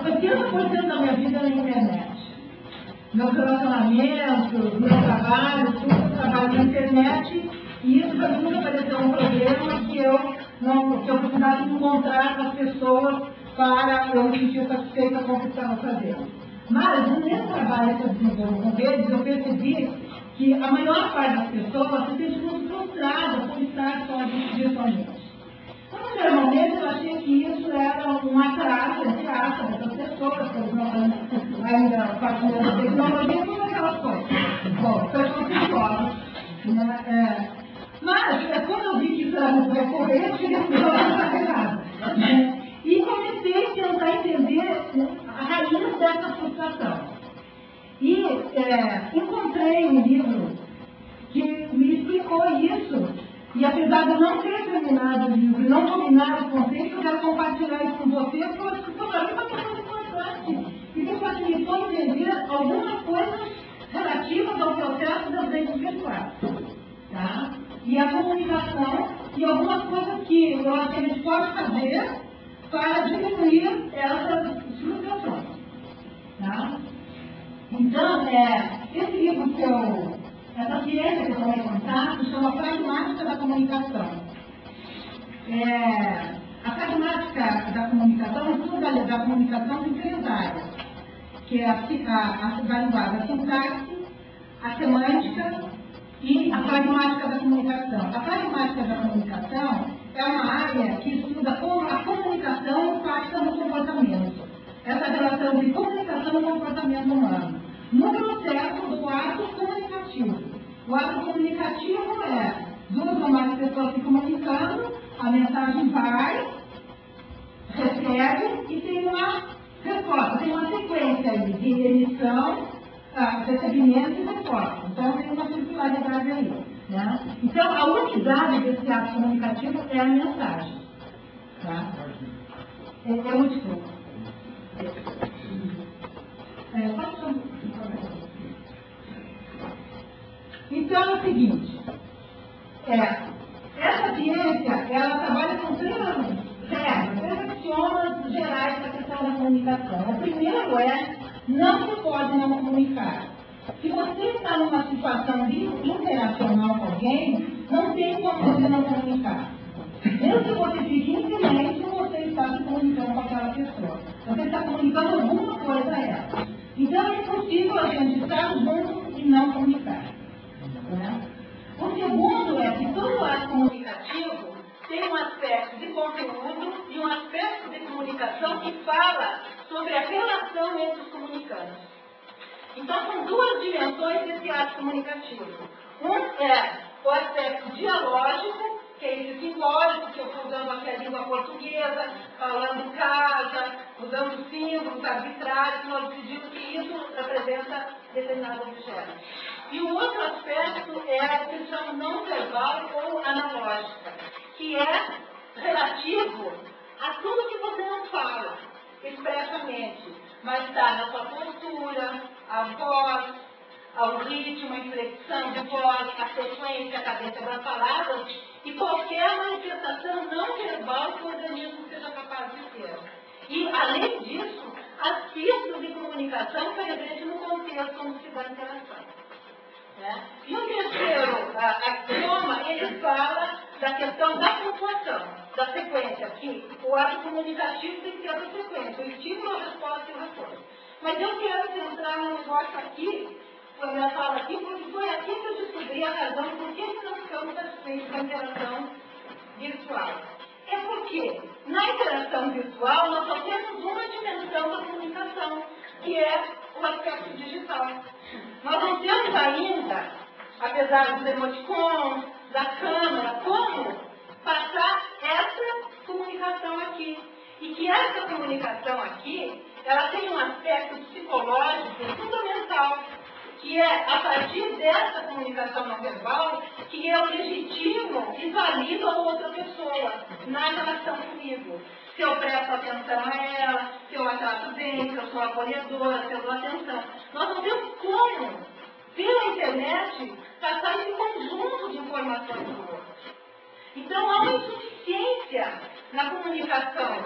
80% da minha vida é na internet. Meus relacionamentos, meu trabalho, tudo eu trabalho na internet, e isso nunca pareceu um problema que eu precisava encontrar com as pessoas para eu me sentir satisfeita com o que estava fazendo. Mas, no meu trabalho que eu desenvolvo com eles, eu percebi que a maior parte das pessoas se sente muito frustrada por estar só virtualmente. Então, no meu momento, eu achei que isso era um atraso, entre aspas, dessas pessoas, que eles não ainda partilhando da tecnologia, todas aquelas coisas. Bom, pessoas psicólogos, né? Mas, quando eu vi que isso era muito recorrente, eu não fazer nada. E comecei a tentar entender a raiz dessa frustração. E encontrei um livro que me explicou isso. E apesar de eu não ter terminado o livro e não dominar o conceito, eu quero compartilhar isso com você, porque eu acho que para mim foi uma coisa importante. E que facilitou entender algumas coisas relativas ao processo das redes virtuais. Tá? E a comunicação e algumas coisas que eu acho que a gente pode fazer para diminuir essas frustrações. Tá? Então, esse livro essa ciência que eu tomei contato chama Pragmática da Comunicação. A pragmática da comunicação estuda da comunicação em 3 áreas, que é a linguagem, a sintaxe, a semântica e a pragmática da comunicação. A pragmática da comunicação é uma área que estuda como a comunicação impacta no comportamento. Essa relação de comunicação e comportamento humano. No processo do ato comunicativo. O ato comunicativo é 2 ou mais pessoas se comunicando, a mensagem vai, recebe e tem uma resposta, tem uma sequência aí de emissão, recebimento e resposta. Então tem uma circularidade aí. Né? Então a unidade desse ato comunicativo é a mensagem. Tá? É muito pouco. Então é o seguinte, essa ciência, ela trabalha com 3 regras, 3 axiomas gerais da questão da comunicação. O primeiro não se pode não comunicar. Se você está numa situação de interacional com alguém, não tem como você não comunicar. Mesmo que você fique em silêncio, você está se comunicando com aquela pessoa. Você está comunicando alguma coisa a ela. Então é impossível a gente estar junto e não comunicar. Né? O segundo é que todo ato comunicativo tem um aspecto de conteúdo e um aspecto de comunicação que fala sobre a relação entre os comunicantes. Então são 2 dimensões desse ato comunicativo. Um é o aspecto dialógico, que é esse simbólico, que eu estou usando aqui a língua portuguesa, falando em casa, usando símbolos arbitrários, nós decidimos que isso representa determinado objeto. E o outro aspecto é a expressão não verbal ou analógica, que é relativo a tudo que você não fala expressamente, mas está na sua postura, a voz, ao ritmo, a inflexão de voz, a sequência, a cadência das palavras e qualquer manifestação não verbal que o organismo seja capaz de ter. E, além disso, as pistas de comunicação presentes no contexto onde se dá a interação. Né? E o terceiro axioma, ele fala da questão da pontuação, da sequência, que o ato comunicativo tem que ter essa sequência, o estímulo, a resposta e o retorno. Mas eu quero centrar no negócio aqui, quando ela fala aqui, porque foi aqui que eu descobri a razão por que não ficamos satisfeitos com a interação virtual. É porque, na interação virtual, nós só temos uma dimensão da comunicação, que é o aspecto digital. Nós não temos ainda, apesar dos emoticons, da câmera, como passar essa comunicação aqui. E que essa comunicação aqui, ela tem um aspecto psicológico fundamental, que é a partir dessa comunicação não verbal que eu legitimo e valido a outra pessoa na relação comigo. Se eu presto atenção a ela, se eu a trato bem, se eu sou acolhedora, se eu dou atenção. Nós não temos como, pela internet, passar esse conjunto de informações do outro. Então, há uma insuficiência na comunicação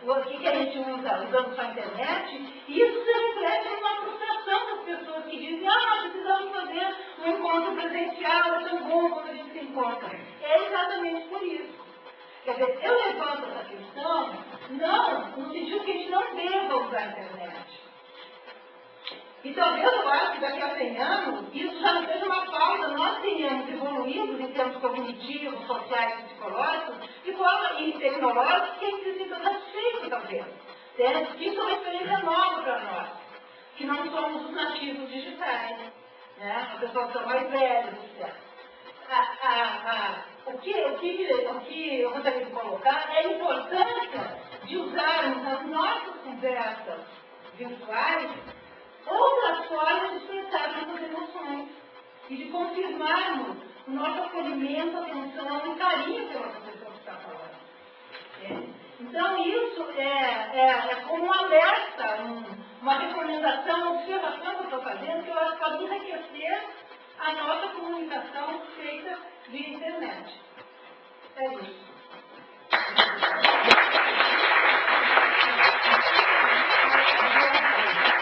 o que a gente usa usando só a internet, e isso se reflete numa frustração das pessoas que dizem, nós precisamos fazer um encontro presencial, é tão bom quando a gente se encontra. É exatamente por isso. Quer dizer, eu levanto essa questão, não, no sentido que a gente não deva usar a internet. E talvez eu acho que daqui a 100 anos, isso já não seja uma pausa, nós tenhamos evoluído em termos cognitivos, sociais, psicológicos, e tecnológicos, que a gente se sinta satisfeito, talvez. Isso é uma experiência nova para nós, que não somos os nativos digitais, né? As pessoas que são mais velhas, etc. O que eu gostaria de colocar é a importância de usarmos as nossas conversas virtuais outras formas de expressar nossas emoções e de confirmarmos o nosso acolhimento, atenção e carinho pela pessoa que está falando. Então, isso é como um alerta, uma recomendação, uma observação que eu estou fazendo, que eu acho que pode enriquecer a nossa comunicação feita via internet. É isso.